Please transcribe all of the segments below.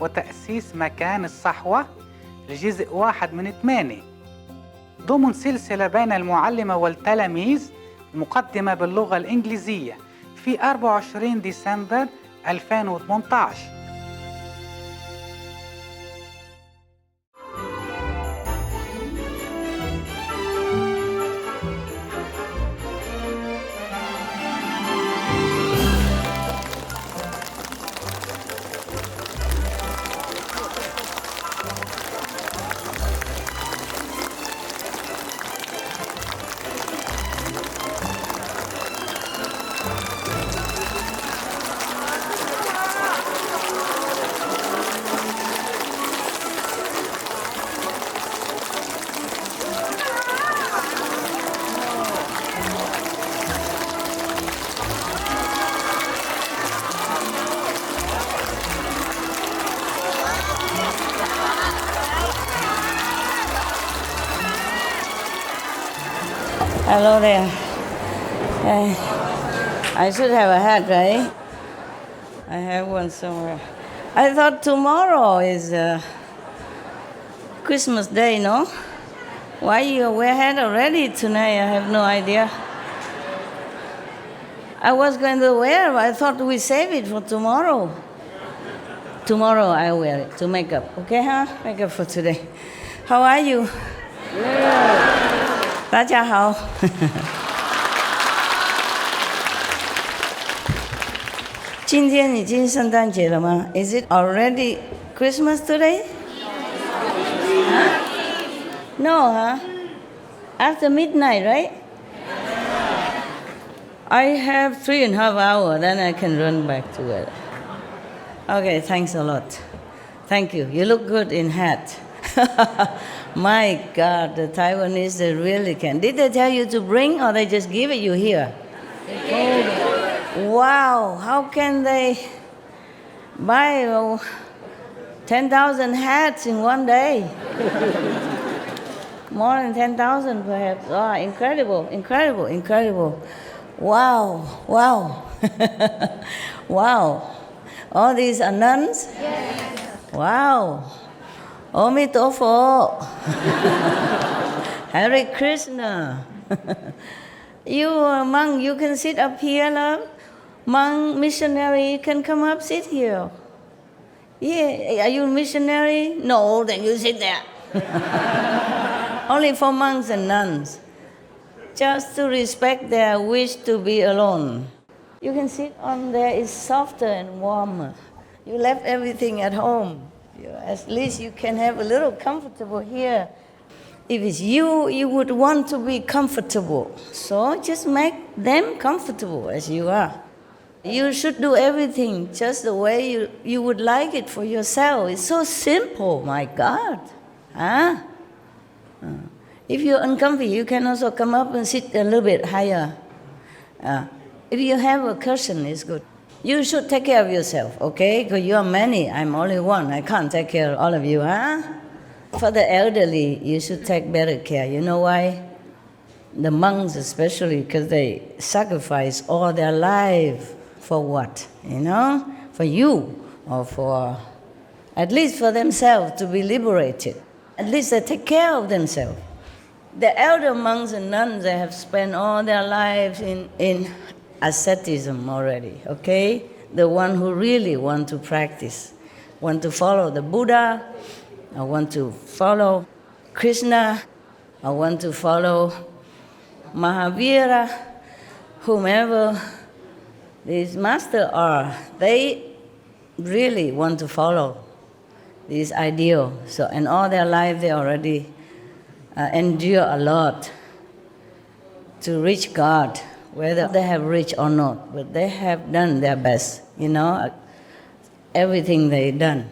وتأسيس مكان الصحوة لجزء 1 من 8 ضمن سلسلة بين المعلمة والتلاميذ مقدمة باللغة الإنجليزية في 24 ديسمبر 2018. Hello there. I should have a hat, right? I have one somewhere. I thought tomorrow is Christmas Day, no? Why you wear hat already tonight? I have no idea. I was going to wear, but I thought we save it for tomorrow. Tomorrow I wear it to make up, okay, huh? Make up for today. How are you? Yeah. 大家好。今天已经圣诞节了吗？ Is it already Christmas today? Huh? No, huh? After midnight, right? I have 3.5 hours, then I can run back to it. Okay, thanks a lot. Thank you. You look good in hat. My God, the Taiwanese, they really can. Did they tell you to bring, or they just give it you here? Wow, how can they buy 10,000 hats in one day? More than 10,000 perhaps. Oh, incredible, incredible, incredible. Wow, wow. Wow. All these are nuns? Yes. Wow. Omitofo. Hare Krishna. You monk, you can sit up here, love. Monk, missionary, you can come up, sit here. Yeah, are you missionary? No, then you sit there. Only for monks and nuns. Just to respect their wish to be alone. You can sit on there, it's softer and warmer. You left everything at home. At least you can have a little comfortable here. If it's you, you would want to be comfortable. So just make them comfortable as you are. You should do everything just the way you would like it for yourself. It's so simple, my God. Huh? If you're uncomfy, you can also come up and sit a little bit higher. If you have a cushion, it's good. You should take care of yourself, okay? Because you are many. I'm only one. I can't take care of all of you, huh? For the elderly, you should take better care. You know why? The monks especially, because they sacrifice all their life for what? You know? For you, or for, at least for themselves, to be liberated. At least they take care of themselves. The elder monks and nuns, they have spent all their lives in asceticism already, okay? The one who really want to practice, want to follow the Buddha, or want to follow Krishna, or want to follow Mahavira, whomever these masters are, they really want to follow this ideal. So in all their life, they already endure a lot to reach God, whether they have reached or not, but they have done their best, you know, everything they've done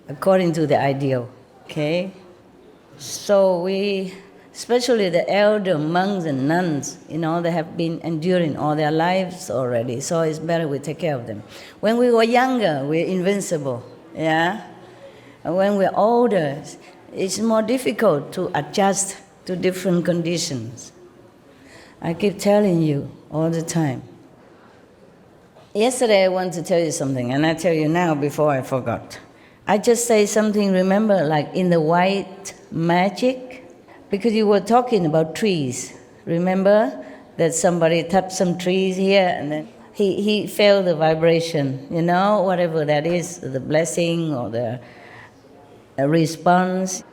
according to the ideal, okay? So we, especially the elder monks and nuns, you know, they have been enduring all their lives already, so it's better we take care of them. When we were younger, we're invincible, yeah? And when we're older, it's more difficult to adjust to different conditions. I keep telling you all the time. Yesterday I want to tell you something, and I tell you now before I forgot. I just say something, remember, like in the white magic? Because you were talking about trees. Remember that somebody touched some trees here and then he felt the vibration, whatever that is, the blessing or the response,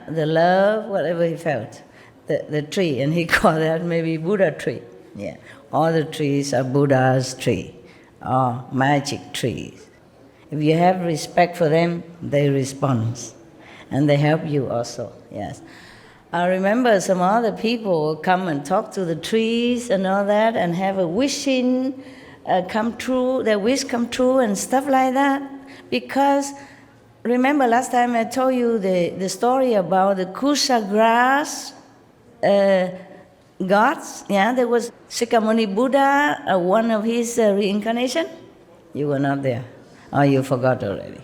the love, whatever he felt, the tree. And he called that maybe Buddha tree. Yeah, all the trees are Buddha's tree, or magic trees. If you have respect for them, they respond. And they help you also, yes. I remember some other people will come and talk to the trees and all that and have a wishing come true, their wish come true and stuff like that. Because remember last time I told you the story about the Kusha grass gods? Yeah, there was Shakyamuni Buddha, one of his reincarnation. You were not there. Oh, you forgot already.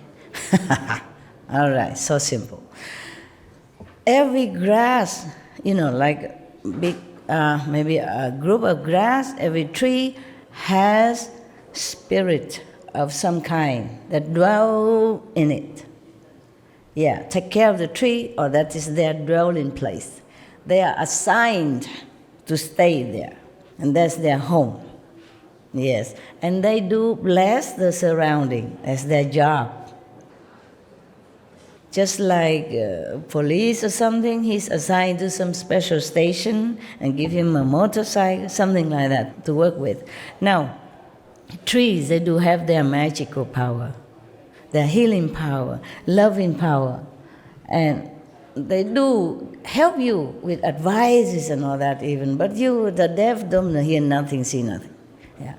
All right, so simple. Every grass, like big, maybe a group of grass, every tree has spirit of some kind that dwell in it. Yeah, take care of the tree, or that is their dwelling place. They are assigned to stay there, and that's their home. Yes, and they do bless the surrounding as their job. Just like police or something, he's assigned to some special station and give him a motorcycle, something like that, to work with. Now, trees, they do have their magical power, their healing power, loving power, and they do help you with advices and all that even, but you, the deaf, don't hear nothing, see nothing. Yeah.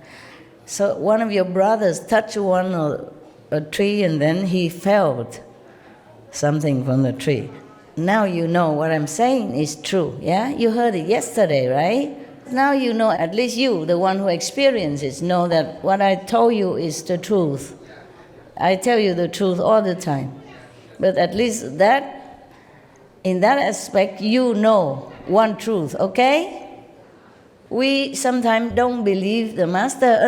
So one of your brothers touched a tree and then he felt something from the tree. Now you know what I'm saying is true, yeah? You heard it yesterday, right? Now you know, at least you, the one who experiences, know that what I told you is the truth. I tell you the truth all the time. But at least that, in that aspect, you know one truth, okay? We sometimes don't believe the Master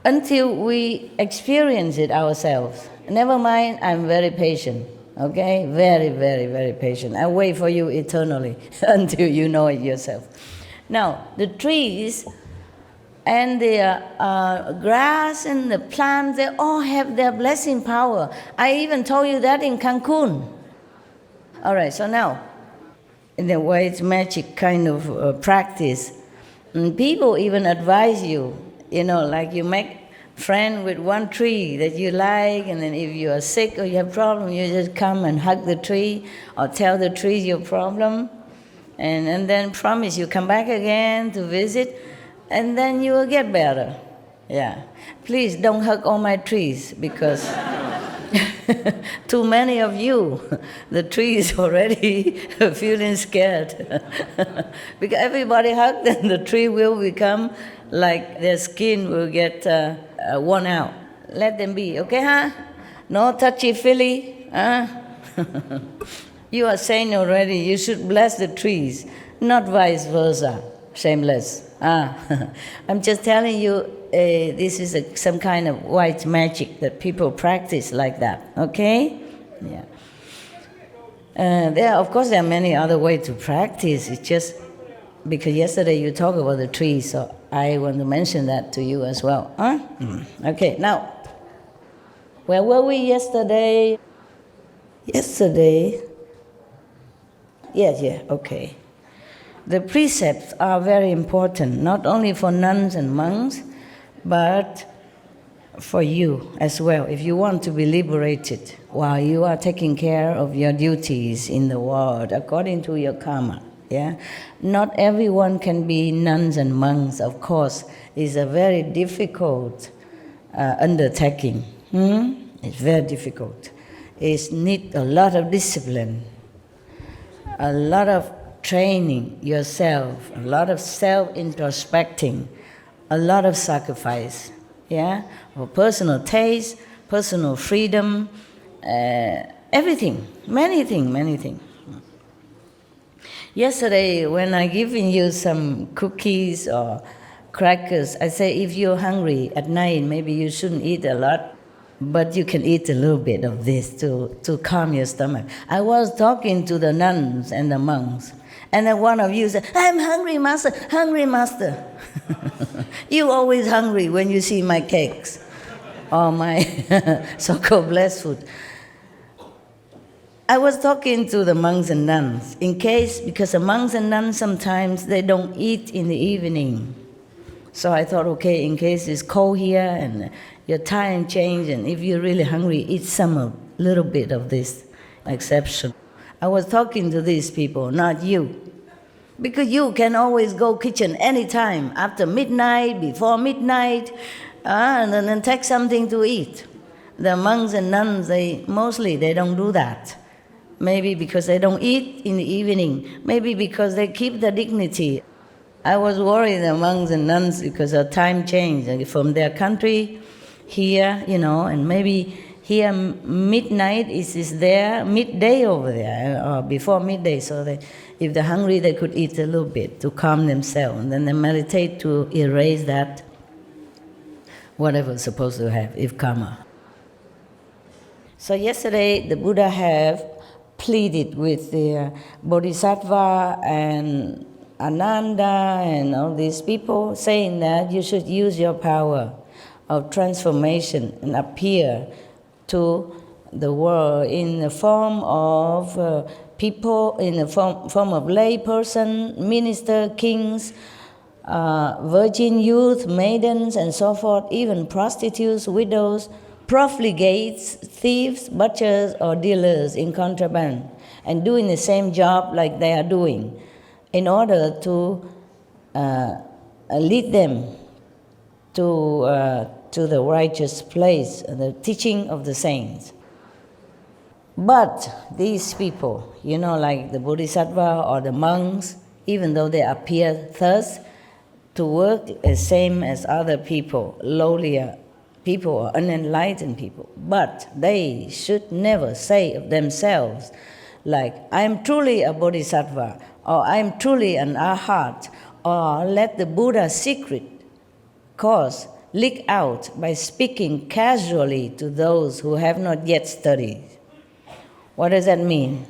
until we experience it ourselves. Never mind, I'm very patient, okay? Very, very, very patient. I wait for you eternally until you know it yourself. Now, the trees and the grass and the plants, they all have their blessing power. I even told you that in Cancun. All right, so now, in the white magic kind of practice, people even advise you, like you make friend with one tree that you like, and then if you are sick or you have problem, you just come and hug the tree or tell the tree your problem, and then promise you come back again to visit, and then you will get better. Yeah. Please don't hug all my trees, because too many of you, the tree is already feeling scared. Because everybody hugs, then the tree will become like their skin will get worn out. Let them be, okay, huh? No touchy-feely, huh? You are saying already you should bless the trees, not vice versa, shameless. I'm just telling you, this is some kind of white magic that people practice like that, okay? Yeah. Of course, there are many other ways to practice. It's just because yesterday you talked about the trees, so I want to mention that to you as well. Huh? Okay, now, where were we yesterday? Yeah, okay. The precepts are very important, not only for nuns and monks, but for you as well, if you want to be liberated while you are taking care of your duties in the world according to your karma. Yeah? Not everyone can be nuns and monks, of course. It's a very difficult undertaking. It's very difficult. It needs a lot of discipline, a lot of training yourself, a lot of self-introspecting, a lot of sacrifice, yeah, for personal taste, personal freedom, everything, many things. Yesterday, when I given you some cookies or crackers. I say, if you're hungry at night, maybe you shouldn't eat a lot, but you can eat a little bit of this to calm your stomach. I was talking to the nuns and the monks, and then one of you said, I'm hungry, master, hungry, master. You always hungry when you see my cakes or my so-called blessed food. I was talking to the monks and nuns, because the monks and nuns sometimes they don't eat in the evening. So I thought, okay, in case it's cold here and your time change, and if you're really hungry, eat little bit of this exception. I was talking to these people, not you. Because you can always go kitchen anytime, after midnight, before midnight, and then take something to eat. The monks and nuns, they don't do that. Maybe because they don't eat in the evening. Maybe because they keep the dignity. I was worried, the monks and nuns, because of time change from their country here, and maybe here midnight is there, midday over there, or before midday. So if they're hungry, they could eat a little bit to calm themselves. And then they meditate to erase that, whatever's supposed to have, if karma. So yesterday, the Buddha have pleaded with the Bodhisattva and Ananda and all these people, saying that you should use your power of transformation and appear to the world in the form of people, in the form of lay person, minister, kings, virgin youth, maidens, and so forth, even prostitutes, widows, profligates, thieves, butchers, or dealers in contraband, and doing the same job like they are doing, in order to lead them to the righteous place, the teaching of the saints. But these people, like the Bodhisattva or the monks, even though they appear thus to work the same as other people, lowlier people or unenlightened people, but they should never say of themselves, like, I'm truly a Bodhisattva, or I'm truly an Arhat, or let the Buddha's secret cause leak out by speaking casually to those who have not yet studied. What does that mean?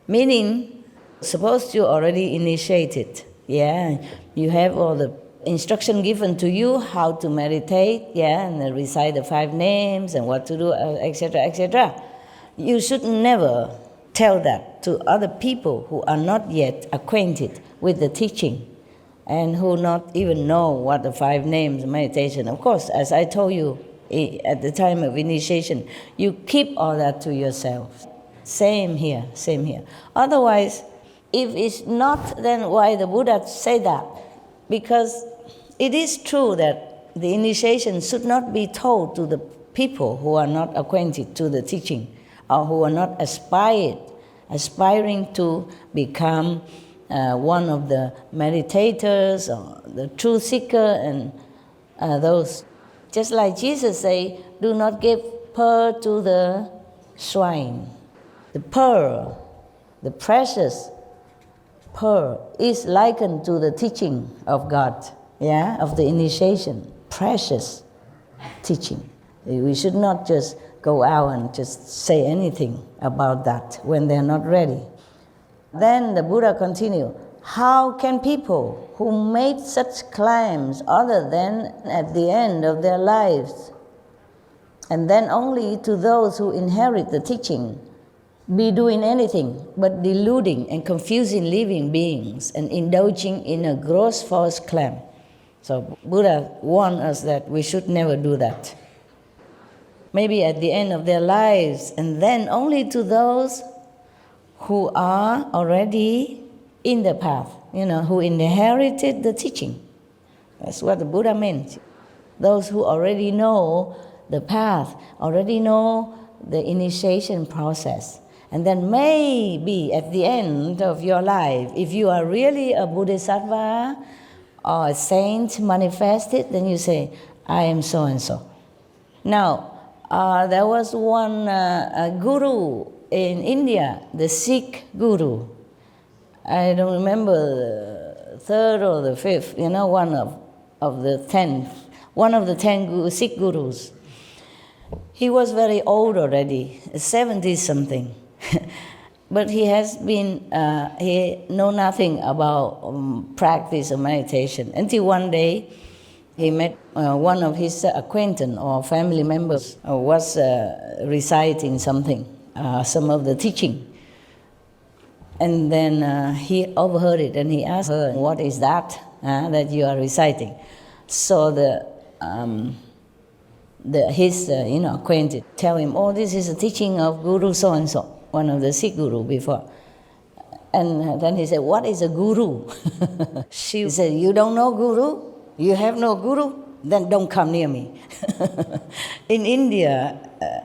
Meaning, suppose you already initiated, you have all the instruction given to you how to meditate, and then recite the 5 names and what to do, etc., etc. You should never tell that to other people who are not yet acquainted with the teaching and who not even know what the 5 names meditation. Of course, as I told you at the time of initiation, you keep all that to yourself. Same here. Otherwise, if it's not, then why the Buddha say that? Because it is true that the initiation should not be told to the people who are not acquainted to the teaching, or who are not aspiring to become one of the meditators or the truth seeker, and those. Just like Jesus say, do not give pearl to the swine. The pearl, the precious pearl, is likened to the teaching of God, of the initiation, precious teaching. We should not just go out and just say anything about that when they're not ready. Then the Buddha continued, how can people who made such claims other than at the end of their lives, and then only to those who inherit the teaching, be doing anything but deluding and confusing living beings and indulging in a gross false claim? So Buddha warned us that we should never do that. Maybe at the end of their lives, and then only to those who are already in the path, who inherited the teaching. That's what the Buddha meant. Those who already know the path, already know the initiation process. And then maybe at the end of your life, if you are really a Bodhisattva or a saint manifested, then you say, I am so-and-so. Now, there was one guru in India, the Sikh guru. I don't remember third or the fifth, one of the 10, one of the 10 Sikh gurus. He was very old already, 70-something. But he has been, he know nothing about practice of meditation. Until one day, he met one of his acquaintance or family members was reciting something, some of the teaching. And then he overheard it and he asked her, "What is that that you are reciting?" So his acquaintance tell him, "Oh, this is a teaching of Guru so-and-so, one of the Sikh guru before." And then he said, "What is a guru?" She said, "You don't know guru? You have no guru? Then don't come near me." In India,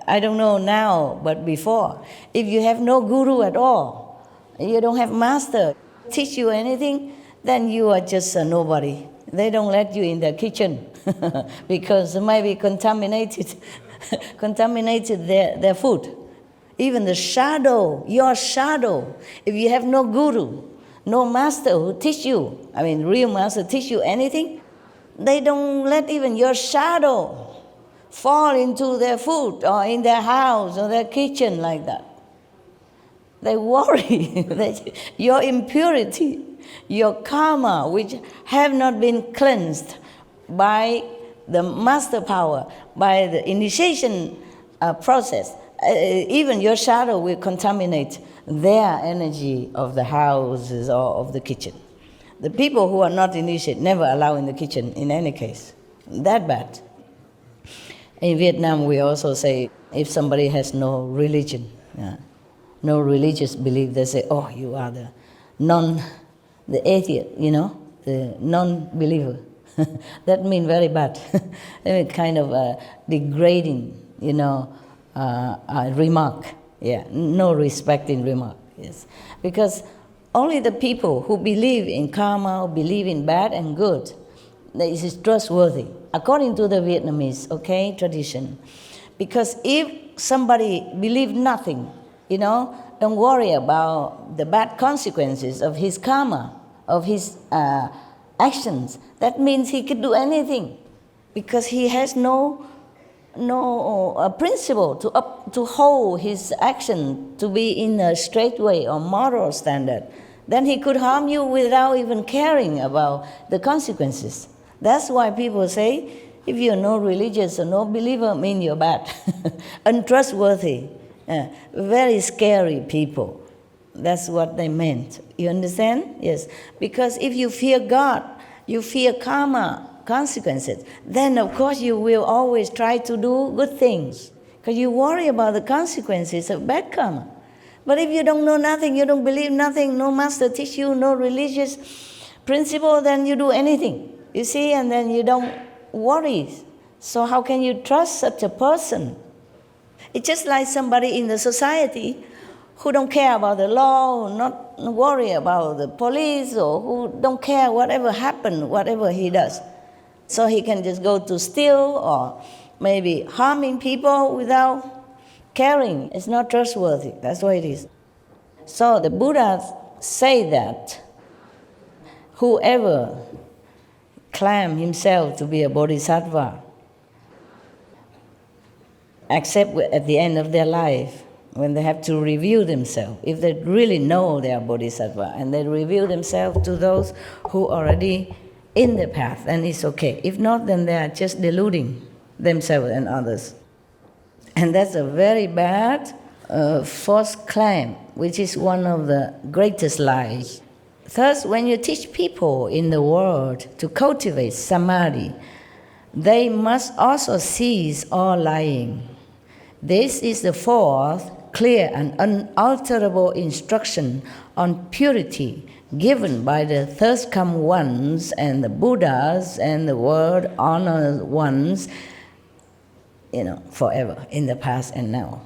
I don't know now, but before, if you have no guru at all, you don't have master, teach you anything, then you are just a nobody. They don't let you in the kitchen because it might be contaminated their food. Even the shadow, your shadow, if you have no guru, no master who teach you, real master teach you anything, they don't let even your shadow fall into their food or in their house or their kitchen like that. They worry that your impurity, your karma, which have not been cleansed by the master power, by the initiation process, even your shadow will contaminate their energy of the houses or of the kitchen. The people who are not initiated never allow in the kitchen in any case. That bad. In Vietnam, we also say if somebody has no religion, no religious belief, they say, "Oh, you are the atheist, the non-believer." That means very bad. Kind of a degrading, remark. Yeah, no respect in remark. Yes, because only the people who believe in karma, believe in bad and good, this is trustworthy, according to the Vietnamese, tradition. Because if somebody believes nothing, don't worry about the bad consequences of his karma, of his actions. That means he could do anything, because he has no principle to hold his action to be in a straight way or moral standard. Then he could harm you without even caring about the consequences. That's why people say, if you're no religious or no believer, mean you're bad, untrustworthy. Very scary people. That's what they meant. You understand? Yes. Because if you fear God, you fear karma, consequences, then of course you will always try to do good things, because you worry about the consequences of bad karma. But if you don't know nothing, you don't believe nothing, no master teach you, no religious principle, then you do anything. You see, and then you don't worry. So how can you trust such a person? It's just like somebody in the society who don't care about the law, who not worry about the police, or who don't care whatever happened, whatever he does. So he can just go to steal or maybe harming people without caring. It's not trustworthy. That's what it is. So the Buddha say that whoever claim himself to be a bodhisattva, except at the end of their life, when they have to review themselves, if they really know they are bodhisattva, and they reveal themselves to those who are already in the path, then it's okay. If not, then they are just deluding themselves and others. And that's a very bad false claim, which is one of the greatest lies. Thus, when you teach people in the world to cultivate samadhi, they must also cease all lying. This is the fourth clear and unalterable instruction on purity given by the thirst come ones and the Buddhas and the world honored ones, forever, in the past and now.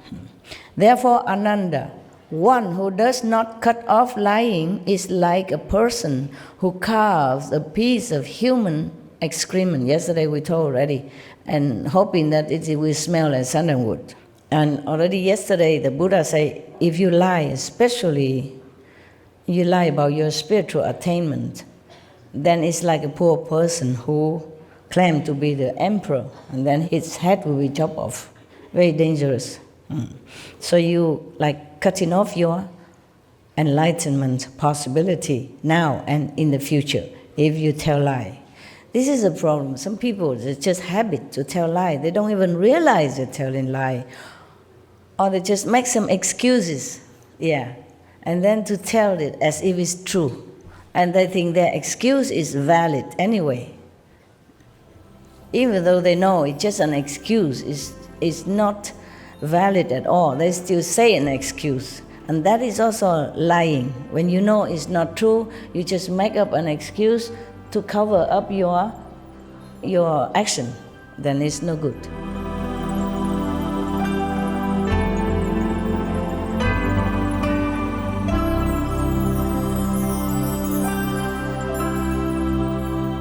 Therefore, Ananda, one who does not cut off lying is like a person who carves a piece of human excrement. Yesterday we told already, and hoping that it will smell like sandalwood. And already yesterday the Buddha said, if you lie, especially you lie about your spiritual attainment, then it's like a poor person who claimed to be the emperor, and then his head will be chopped off. Very dangerous. So you like cutting off your enlightenment possibility now and in the future if you tell lie. This is a problem. Some people, it's just habit to tell lie. They don't even realize they're telling lie. Or they just make some excuses, and then to tell it as if it's true. And they think their excuse is valid anyway. Even though they know it's just an excuse, it's not valid at all. They still say an excuse. And that is also lying. When you know it's not true, you just make up an excuse to cover up your action. Then it's no good.